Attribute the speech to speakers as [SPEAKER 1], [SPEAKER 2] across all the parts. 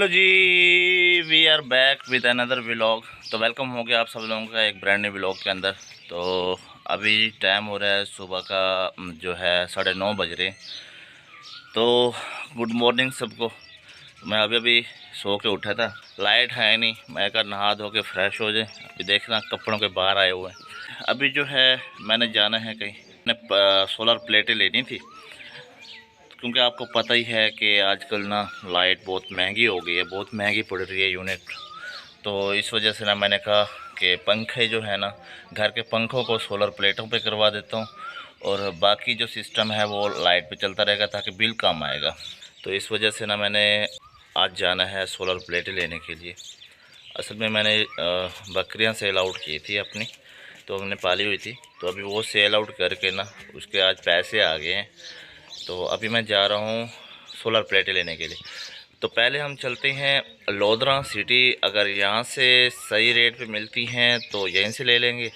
[SPEAKER 1] Hello जी, we are back with another vlog. तो welcome हो गया आप सब लोगों का एक ब्रांड न्यू व्लॉग के अंदर। तो अभी टाइम हो रहा है सुबह का जो है 9:30 बज रहे। तो गुड मॉर्निंग सबको। मैं अभी सो के उठा था, लाइट है नहीं, मैं कहा नहा धो के फ्रेश हो जाए। अभी देखना कपड़ों के बाहर आए हुए हैं। अभी जो है मैंने जाना है कहीं, मैंने सोलर प्लेटें लेनी थी, क्योंकि आपको पता ही है कि आजकल ना लाइट बहुत महंगी हो गई है, बहुत महंगी पड़ रही है यूनिट। तो इस वजह से ना मैंने कहा कि पंखे जो है ना, घर के पंखों को सोलर प्लेटों पे करवा देता हूँ और बाकी जो सिस्टम है वो लाइट पे चलता रहेगा ताकि बिल कम आएगा। तो इस वजह से ना मैंने आज जाना है सोलर प्लेटें लेने के लिए। असल में मैंने बकरियाँ सेल आउट की थी अपनी, तो हमने पाली हुई थी, तो अभी वो सेल आउट करके ना उसके आज पैसे आ गए हैं। तो अभी मैं जा रहा हूँ सोलर प्लेटें लेने के लिए। तो पहले हम चलते हैं लोधरा सिटी। अगर यहाँ से सही रेट पे मिलती हैं तो यहीं से ले लेंगे,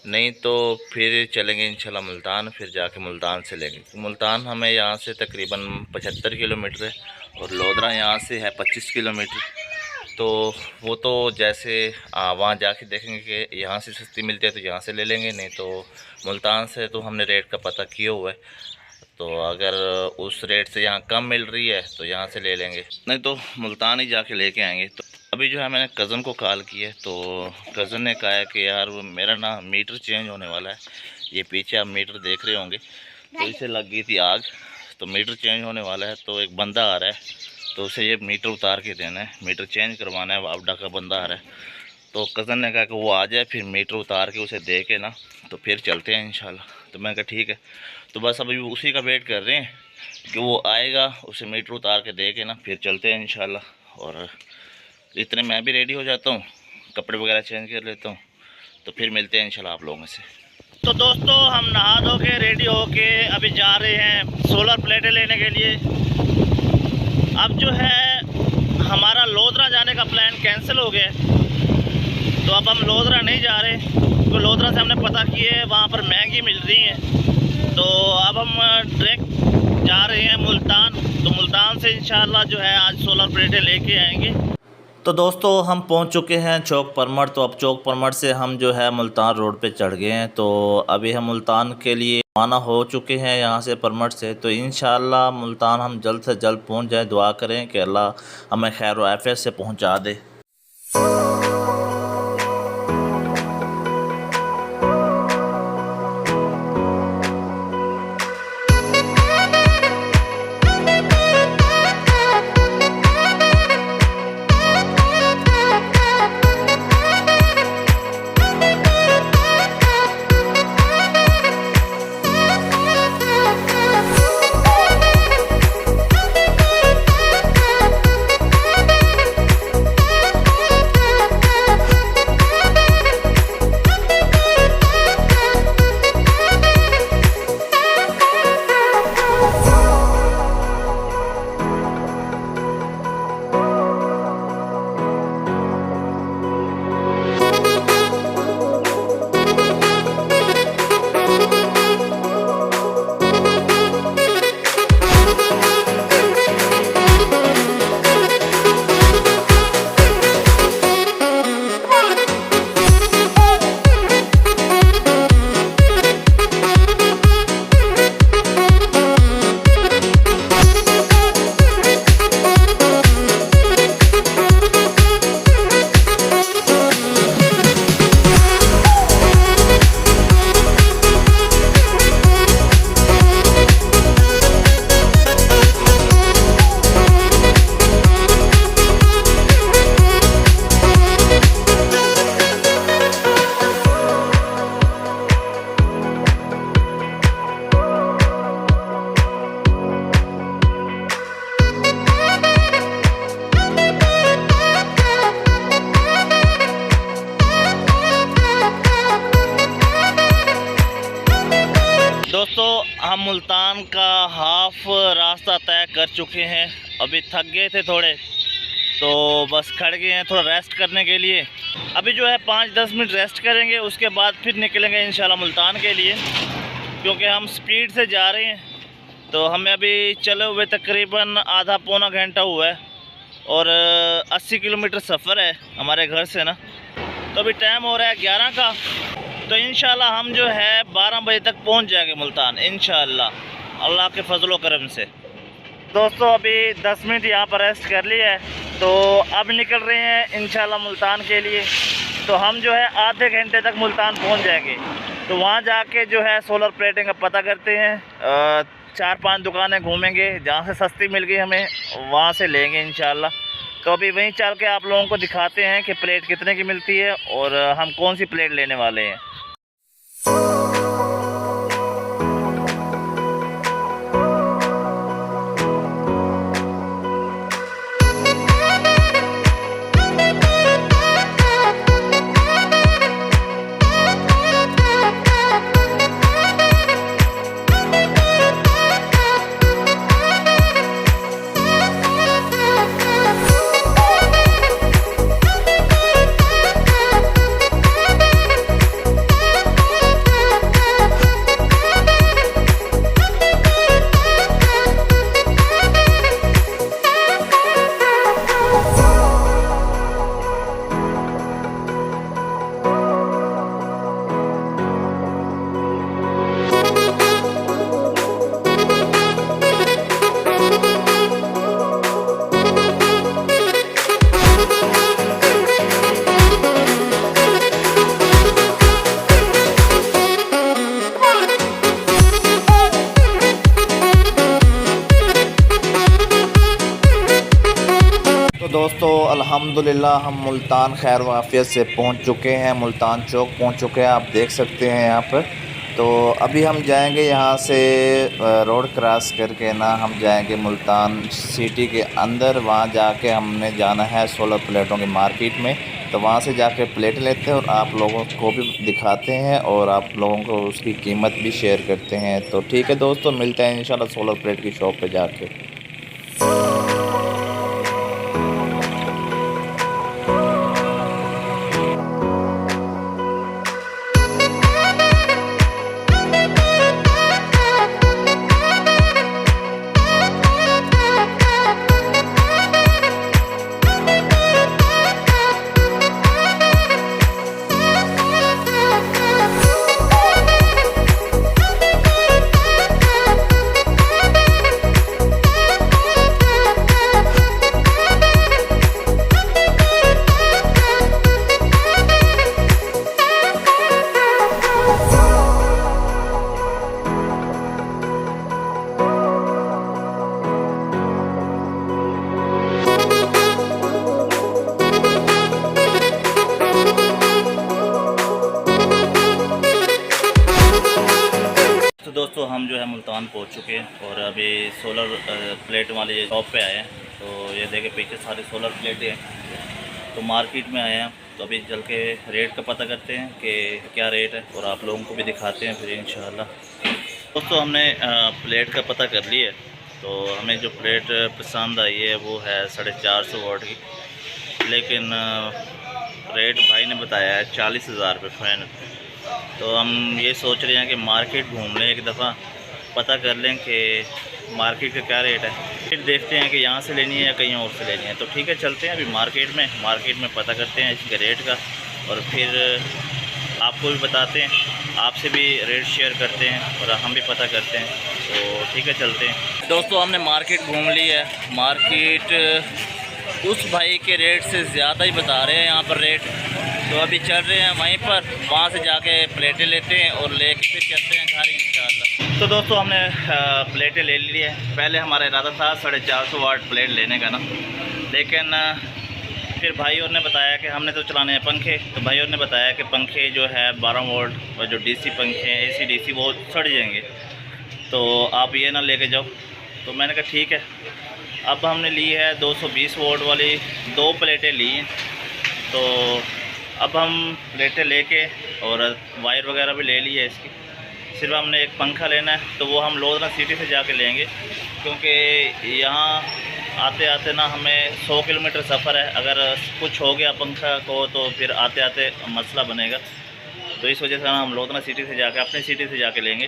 [SPEAKER 1] नहीं तो फिर चलेंगे इंशाल्लाह मुल्तान, फिर जाके मुल्तान से लेंगे। तो मुल्तान हमें यहाँ से तकरीबन 75 किलोमीटर है और लोधरा यहाँ से है 25 किलोमीटर। तो वो तो जैसे वहाँ जाके देखेंगे कि यहाँ से सस्ती मिलती है तो यहाँ से ले लेंगे, नहीं तो मुल्तान से तो हमने रेट का पता किया हुआ है। तो अगर उस रेट से यहाँ कम मिल रही है तो यहाँ से ले लेंगे, नहीं तो मुल्तान ही जाके लेके आएंगे। तो अभी जो है मैंने कज़न को कॉल किया, तो कज़न ने कहा है कि यार वो मेरा ना मीटर चेंज होने वाला है। ये पीछे आप मीटर देख रहे होंगे, तो इसे लग गई थी आग, तो मीटर चेंज होने वाला है। तो एक बंदा आ रहा है, तो उसे ये मीटर उतार के देना है, मीटर चेंज करवाना है। वापडा का बंदा आ रहा है, तो कज़न ने कहा कि वो आ जाए, फिर मीटर उतार के उसे दे के ना तो फिर चलते हैं इंशाल्लाह। तो मैं कहा ठीक है। तो बस अभी उसी का वेट कर रहे हैं कि वो आएगा, उसे मीटर उतार के दे के ना फिर चलते हैं इंशाल्लाह। और इतने मैं भी रेडी हो जाता हूँ, कपड़े वगैरह चेंज कर लेता हूँ, तो फिर मिलते हैं इंशाल्लाह आप लोगों से। तो दोस्तों हम नहा धो के रेडी हो के अभी जा रहे हैं सोलर प्लेटें लेने के लिए। अब जो है हमारा लोधरा जाने का प्लान कैंसिल हो गया, तो अब हम लोधरा नहीं जा रहे। तो लोधरा से हमने पता किए वहाँ पर महंगी मिल रही है, तो अब हम डायरेक्ट जा रहे हैं मुल्तान। तो मुल्तान से इंशाल्लाह जो है आज सोलर प्लेटें लेके आएंगे। तो दोस्तों हम पहुंच चुके हैं चौक परमड़। तो अब चौक परमड़ से हम जो है मुल्तान रोड पे चढ़ गए हैं। तो अभी हम मुल्तान के लिए रवाना हो चुके हैं यहाँ से परमड़ से। तो इंशाल्लाह मुल्तान हम जल्द से जल्द पहुँच जाए। दुआ करें कि अल्लाह हमें खैर व आफियत से पहुँचा दे। दोस्तों हम मुल्तान का हाफ रास्ता तय कर चुके हैं। अभी थक गए थे थोड़े, तो बस खड़ गए हैं थोड़ा रेस्ट करने के लिए। अभी जो है 5-10 मिनट रेस्ट करेंगे, उसके बाद फिर निकलेंगे इंशाल्लाह मुल्तान के लिए, क्योंकि हम स्पीड से जा रहे हैं। तो हमें अभी चले हुए तकरीबन आधा पौना घंटा हुआ है। और 80 किलोमीटर सफ़र है हमारे घर से ना। तो अभी टाइम हो रहा है 11 का। तो इंशाल्लाह हम जो है 12 बजे तक पहुंच जाएंगे मुल्तान इंशाल्लाह, अल्लाह के फजलो करम से। दोस्तों अभी 10 मिनट यहाँ पर रेस्ट कर लिया है, तो अब निकल रहे हैं इंशाल्लाह मुल्तान के लिए। तो हम जो है आधे घंटे तक मुल्तान पहुँच जाएंगे। तो वहाँ जाके जो है सोलर प्लेटिंग का पता करते हैं। 4-5 दुकानें घूमेंगे, जहाँ से सस्ती मिल गई हमें वहाँ से लेंगे इंशाल्लाह। तो अभी वहीं चल के आप लोगों को दिखाते हैं कि प्लेट कितने की मिलती है और हम कौन सी प्लेट लेने वाले हैं। दोस्तों अल्हम्दुलिल्लाह हम मुल्तान खैर वाफियत से पहुंच चुके हैं, मुल्तान चौक पहुंच चुके हैं, आप देख सकते हैं यहाँ पर। तो अभी हम जाएंगे यहाँ से रोड क्रॉस करके ना हम जाएंगे मुल्तान सिटी के अंदर। वहाँ जाके हमने जाना है सोलर प्लेटों की मार्केट में। तो वहाँ से जाके प्लेट लेते हैं और आप लोगों को भी दिखाते हैं और आप लोगों को उसकी कीमत भी शेयर करते हैं। तो ठीक है दोस्तों, मिलते हैं इंशाल्लाह सोलर प्लेट की शॉप पर जाके। दोस्तों हम जो है मुल्तान पहुंच चुके हैं और अभी सोलर प्लेट वाली शॉप पे आए हैं। तो ये देखें पीछे सारी सोलर प्लेटें हैं। तो मार्केट में आए हैं, तो अभी चल के रेट का पता करते हैं कि क्या रेट है और आप लोगों को भी दिखाते हैं फिर इंशाल्लाह। दोस्तों हमने प्लेट का पता कर लिया है। तो हमें जो प्लेट पसंद आई है वो है 450 वाट की, लेकिन रेट भाई ने बताया है 40,000 रुपये फाइनल। तो हम ये सोच रहे हैं कि मार्केट घूम लें, एक दफ़ा पता कर लें कि मार्केट का क्या रेट है, फिर देखते हैं कि यहाँ से लेनी है या कहीं और से लेनी है। तो ठीक है चलते हैं अभी मार्केट में पता करते हैं इसके रेट का और फिर आपको भी बताते हैं, आपसे भी रेट शेयर करते हैं और हम भी पता करते हैं। तो ठीक है चलते हैं दोस्तों। हमने मार्केट घूम ली है, मार्केट उस भाई के रेट से ज़्यादा ही बता रहे हैं यहाँ पर रेट। तो अभी चल रहे हैं वहीं पर, वहाँ से जाके प्लेटें लेते हैं और लेके फिर चलते हैं घर इंशाल्लाह। तो दोस्तों हमने प्लेटें ले ली है। पहले हमारा इरादा था 450 वाट प्लेट लेने का ना, लेकिन फिर भाई और ने बताया कि हमने तो चलाने हैं पंखे। तो भाई और ने बताया कि पंखे जो है 12 वोल्ट और जो डीसी पंखे हैं AC DC वो सड़ जाएंगे, तो आप ये ना लेके जाओ। तो मैंने कहा ठीक है। अब हमने ली है 220 वोल्ट वाली 2 प्लेटें ली हैं। तो अब हम प्लेटें लेके और वायर वगैरह भी ले ली है इसकी, सिर्फ हमने एक पंखा लेना है। तो वो हम लोधना सिटी से जाके लेंगे, क्योंकि यहाँ आते आते ना हमें 100 किलोमीटर सफ़र है। अगर कुछ हो गया पंखा को तो फिर आते आते मसला बनेगा। तो इस वजह से हम लोधना सिटी से जाके अपनी सिटी से जाके लेंगे।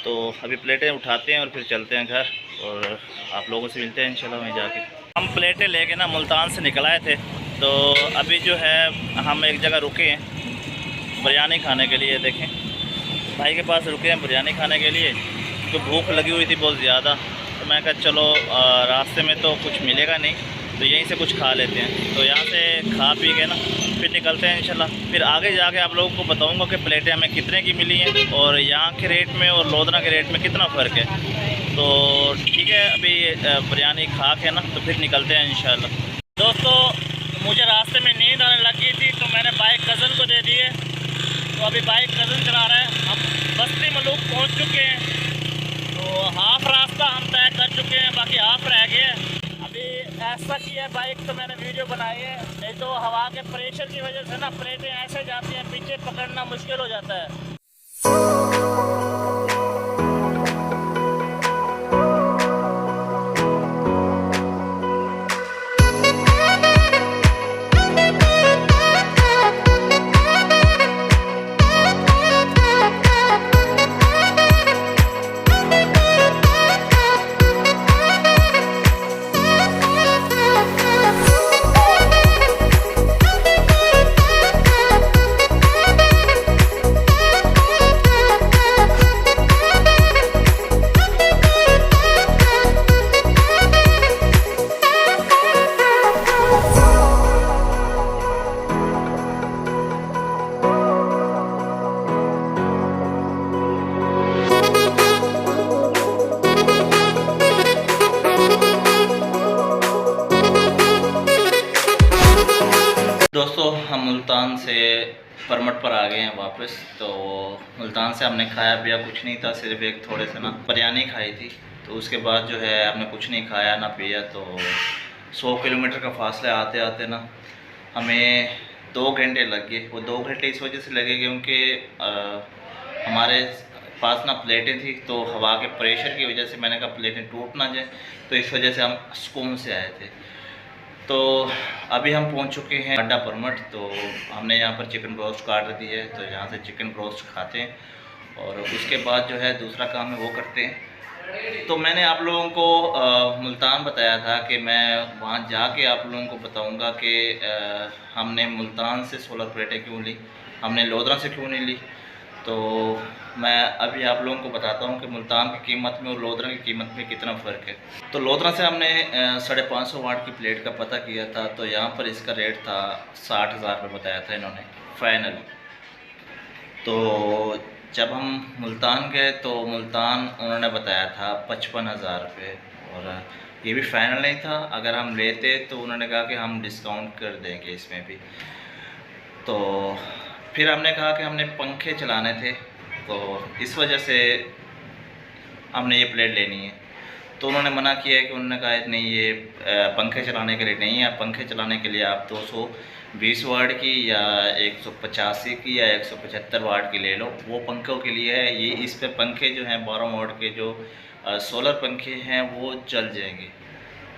[SPEAKER 1] तो अभी प्लेटें उठाते हैं और फिर चलते हैं घर और आप लोगों से मिलते हैं इंशाल्लाह वहीं जाके। हम प्लेटें लेके ना मुल्तान से निकल आए थे, तो अभी जो है हम एक जगह रुके हैं बिरयानी खाने के लिए। देखें भाई के पास रुके हैं बिरयानी खाने के लिए, तो भूख लगी हुई थी बहुत ज़्यादा। तो मैं कहा चलो रास्ते में तो कुछ मिलेगा नहीं, तो यहीं से कुछ खा लेते हैं। तो यहाँ से खा पी के ना फिर निकलते हैं इंशाल्लाह। फिर आगे जाके आप लोगों को बताऊंगा कि प्लेटें हमें कितने की मिली हैं और यहाँ के रेट में और लोधरा के रेट में कितना फ़र्क है। तो ठीक है, अभी बिरयानी खा के ना तो फिर निकलते हैं इंशाल्लाह। दोस्तों मुझे रास्ते में नींद आने लगी थी, तो मैंने बाइक कज़न को दे दी है। तो अभी बाइक कज़न चला रहा है। हम बस्ती मलूक पहुँच चुके हैं, तो हाफ़ रास्ता हम तय कर चुके हैं, बाकी हाफ़ रह गए हैं। अभी ऐसा किया है बाइक तो मैंने वीडियो बनाई है, नहीं तो हवा के प्रेशर की वजह से ना प्लेटें ऐसे जाती हैं, पीछे पकड़ना मुश्किल हो जाता है। दोस्तों हम मुल्तान से परमट पर आ गए हैं वापस। तो मुल्तान से हमने खाया पिया कुछ नहीं था, सिर्फ एक थोड़े से ना बिरयानी खाई थी। तो उसके बाद जो है हमने कुछ नहीं खाया ना पिया। तो 100 किलोमीटर का फासला आते आते ना हमें 2 घंटे लग गए। वो 2 घंटे इस वजह से लगे क्योंकि हमारे पास ना प्लेटें थी, तो हवा के प्रेशर की वजह से मैंने कहा प्लेटें टूट ना जाए, तो इस वजह से हम सुकून से आए थे। तो अभी हम पहुंच चुके हैं अड्डा परमट। तो हमने यहाँ पर चिकन ब्रोस्ट का आर्डर दिया है, तो यहाँ से चिकन ब्रोस्ट खाते हैं और उसके बाद जो है दूसरा काम है वो करते हैं। तो मैंने आप लोगों को मुल्तान बताया था कि मैं वहाँ जाके आप लोगों को बताऊँगा कि हमने मुल्तान से 16 प्लेटें क्यों ली, हमने लोधरा से क्यों नहीं ली। तो मैं अभी आप लोगों को बताता हूँ कि मुल्तान की कीमत में और लोधरा की कीमत में कितना फ़र्क है। तो लोधरा से हमने 550 वाट की प्लेट का पता किया था, तो यहाँ पर इसका रेट था 60,000 रुपये बताया था इन्होंने फ़ाइनल। तो जब हम मुल्तान गए तो मुल्तान उन्होंने बताया था 55,000 रुपये, और ये भी फ़ाइनल नहीं था। अगर हम लेते तो उन्होंने कहा कि हम डिस्काउंट कर देंगे इसमें भी। तो फिर हमने कहा कि हमने पंखे चलाने थे, तो इस वजह से हमने ये प्लेट लेनी है। तो उन्होंने मना किया है कि उन्होंने कहा नहीं ये पंखे चलाने के लिए नहीं है, पंखे चलाने के लिए आप 220 वाट की या 185 की या 175 वाट की ले लो, वो पंखों के लिए है। ये इस पे पंखे जो हैं 12 वाट के जो सोलर पंखे हैं वो चल जाएंगे।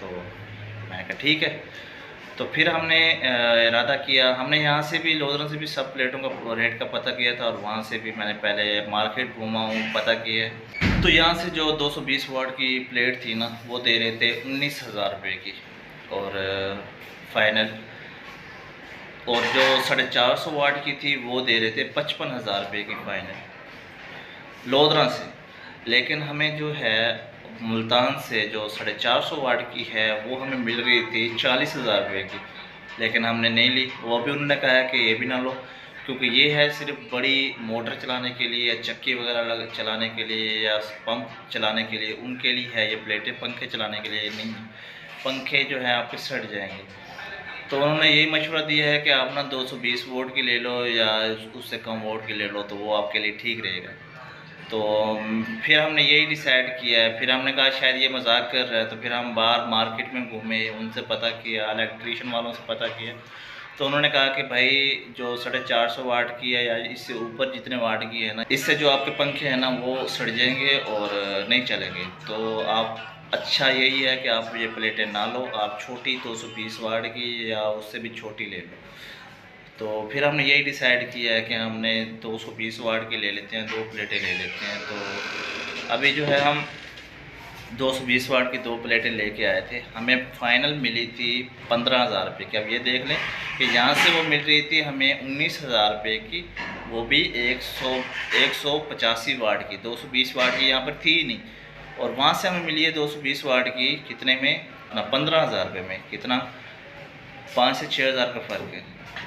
[SPEAKER 1] तो मैंने कहा ठीक है। तो फिर हमने इरादा किया, हमने यहाँ से भी लोधरा से भी सब प्लेटों का रेट का पता किया था, और वहाँ से भी मैंने पहले मार्केट घूमा हूँ, पता किया है। तो यहाँ से जो 220 वाट की प्लेट थी ना वो दे रहे थे 19,000 रुपये की और फाइनल, और जो 450 वाट की थी वो दे रहे थे 55,000 रुपये की फ़ाइनल लोधरा से। लेकिन हमें जो है मुल्तान से जो 450 वाट की है वो हमें मिल रही थी 40,000 रुपये की, लेकिन हमने नहीं ली। वो भी उन्होंने कहा कि ये भी ना लो, क्योंकि ये है सिर्फ बड़ी मोटर चलाने के लिए या चक्की वगैरह चलाने के लिए या पंप चलाने के लिए, उनके लिए है ये प्लेटें, पंखे चलाने के लिए नहीं। पंखे जो है आपके सड़ जाएंगे। तो उन्होंने यही मशवरा दिया है कि आप ना 220 वोल्ट की ले लो या उससे कम वोल्ट की ले लो, तो वो आपके लिए ठीक रहेगा। तो फिर हमने यही डिसाइड किया है। फिर हमने कहा शायद ये मजाक कर रहा है, तो फिर हम बाहर मार्केट में घूमे, उनसे पता किया, इलेक्ट्रीशियन वालों से पता किया। तो उन्होंने कहा कि भाई जो 450 वाट की है या इससे ऊपर जितने वाट की है ना, इससे जो आपके पंखे हैं ना वो सड़ जाएंगे और नहीं चलेंगे। तो आप अच्छा यही है कि आप ये प्लेटें ना लो, आप छोटी 220 वाट की या उससे भी छोटी ले लो। तो फिर हमने यही डिसाइड किया है कि हमने 220 वाट की ले लेते हैं, 2 प्लेटें ले लेते हैं। तो अभी जो है हम 220 वाट की 2 प्लेटें लेके आए थे। हमें फ़ाइनल मिली थी 15,000 रुपये की। अब ये देख लें कि यहाँ से वो मिल रही थी हमें 19,000 रुपये की, वो भी 185 वाट की। 220 वाट की यहाँ पर थी ही नहीं, और वहाँ से हमें मिली है 220 वाट की कितने में ना, 15,000 रुपये में। कितना, 5 से 6,000 का फ़र्क है।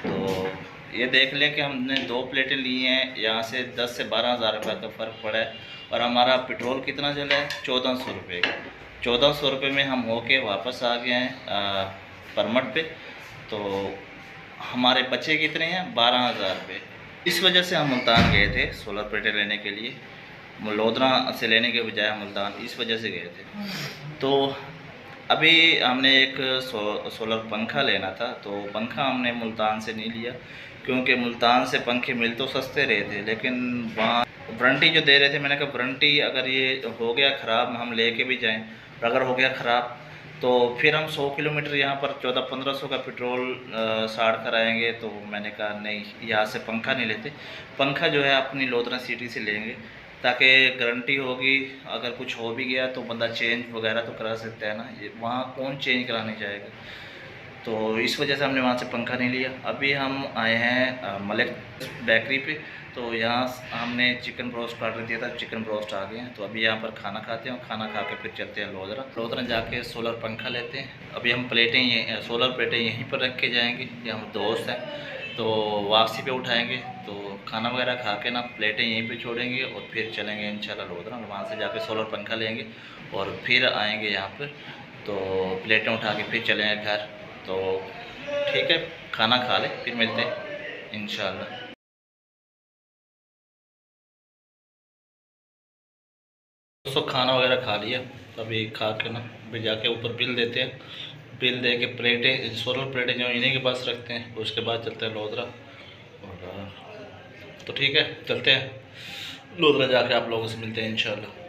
[SPEAKER 1] तो ये देख लें कि हमने 2 प्लेटें ली हैं, यहाँ से 10 से 12,000 रुपये का फ़र्क पड़ा है। और हमारा पेट्रोल कितना चला है, 1400 रुपये का। 1400 रुपये में हम होके वापस आ गए हैं परमट पे। तो हमारे बचे कितने हैं, 12,000 रुपये। इस वजह से हम मुल्तान गए थे सोलर प्लेटें लेने के लिए, लोधरा से लेने के बजाय हम मुल्तान इस वजह से गए थे। तो अभी हमने एक सोलर पंखा लेना था, तो पंखा हमने मुल्तान से नहीं लिया, क्योंकि मुल्तान से पंखे मिल तो सस्ते रहे थे, लेकिन वहाँ वारंटी जो दे रहे थे, मैंने कहा वारंटी अगर ये हो गया ख़राब हम लेके भी जाएं, और अगर हो गया ख़राब तो फिर हम 100 किलोमीटर यहाँ पर 1400-1500 का पेट्रोल साड़ कर आएँगे। तो मैंने कहा नहीं, यहाँ से पंखा नहीं लेते। पंखा जो है अपनी लोधरा सिटी से लेंगे, ताकि गारंटी होगी, अगर कुछ हो भी गया तो बंदा चेंज वगैरह तो करा सकता है ना, ये वहाँ कौन चेंज कराने जाएगा। तो इस वजह से हमने वहाँ से पंखा नहीं लिया। अभी हम आए हैं मलिक बेकरी पे, तो यहाँ हमने चिकन ब्रोस्ट ऑर्डर दिया था, चिकन ब्रोस्ट आ गए हैं। तो अभी यहाँ पर खाना खाते हैं, और खाना खा के फिर चलते हैं लोधरा जाके सोलर पंखा लेते हैं। अभी हम प्लेटें सोलर प्लेटें यहीं पर रख के जाएँगे, ये हम दोस्त हैं, तो वापसी पे उठाएँगे। तो खाना वगैरह खा के ना प्लेटें यहीं पे छोड़ेंगे, और फिर चलेंगे इंशाल्लाह लोधरा, वहाँ से जाके सोलर पंखा लेंगे और फिर आएंगे यहाँ पर। तो प्लेटें उठा के फिर चलेंगे घर। तो ठीक है, खाना खा ले फिर मिलते हैं इंशाल्लाह। दोस्तों खाना वगैरह खा लिया, अभी खा के ना अभी जाके ऊपर बिल देते हैं। बिल दे के प्लेटें, सोलर प्लेटें जो इन्हीं के पास रखते हैं, उसके बाद चलते हैं लोधरा। और तो ठीक है, चलते हैं लोधरा, जाके आप लोगों से मिलते हैं इंशाल्लाह।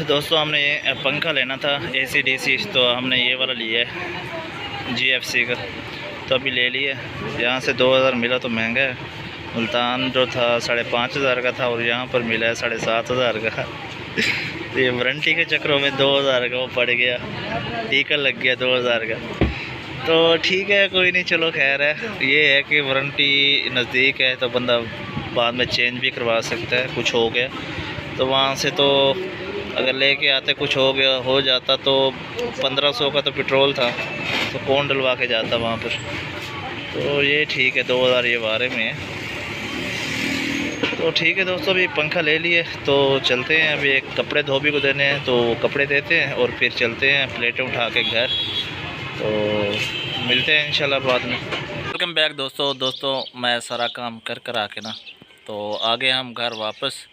[SPEAKER 1] दोस्तों हमने पंखा लेना था AC DC, तो हमने ये वाला लिया है GFC का। तो अभी ले लिया, यहाँ से 2000 मिला तो महंगा है। मुल्तान जो था 5,500 का था, और यहाँ पर मिला है 7,500 का। तो ये वारंटी के चक्रों में 2000 का वो पड़ गया, टीका लग गया 2000 का। तो ठीक है, कोई नहीं, चलो खैर है। ये है कि वारंटी नज़दीक है तो बंदा बाद में चेंज भी करवा सकता है। कुछ हो गया तो वहाँ से, तो अगर लेके आते कुछ हो जाता तो 1500 का तो पेट्रोल था, तो कौन डलवा के जाता वहाँ पर। तो ये ठीक है, 2000 ये बारे में है। तो ठीक है दोस्तों, अभी पंखा ले लिए तो चलते हैं। अभी एक कपड़े धोबी को देने हैं, तो कपड़े देते हैं और फिर चलते हैं प्लेटें उठा के घर। तो मिलते हैं इंशाल्लाह बाद में। वेलकम बैक दोस्तों मैं सारा काम कर आके ना, तो आगे हम घर वापस।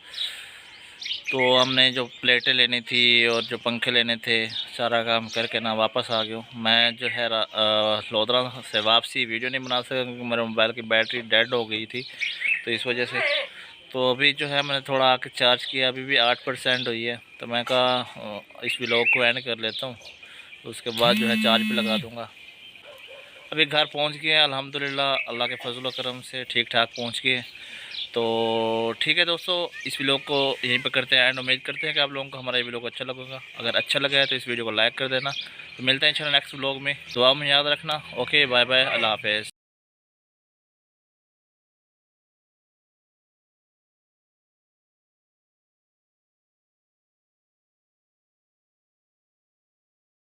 [SPEAKER 1] तो हमने जो प्लेटें लेनी थी और जो पंखे लेने थे, सारा काम करके ना वापस आ गया हूँ। मैं जो है लोधरा से वापसी वीडियो नहीं बना सका, क्योंकि मेरे मोबाइल की बैटरी डेड हो गई थी, तो इस वजह से। तो अभी जो है मैंने थोड़ा आके चार्ज किया, अभी भी 8% हुई है। तो मैं कहा इस व्लॉग को एंड कर लेता हूँ, तो उसके बाद जो है चार्ज पे लगा दूँगा। अभी घर पहुँच गए हैं अल्हम्दुलिल्लाह, अल्लाह के फजल करम से ठीक ठाक पहुँच गए। तो ठीक है दोस्तों, इस वीडियो को यहीं पर करते हैं एंड। उम्मीद करते हैं कि आप लोगों को हमारा ये वीडियो अच्छा लगेगा। अगर अच्छा लगा है तो इस वीडियो को लाइक कर देना। तो मिलते हैं इंशाल्लाह नेक्स्ट व्लॉग में। दुआ में याद रखना। ओके, बाय बाय, अल्लाह हाफ़िज़।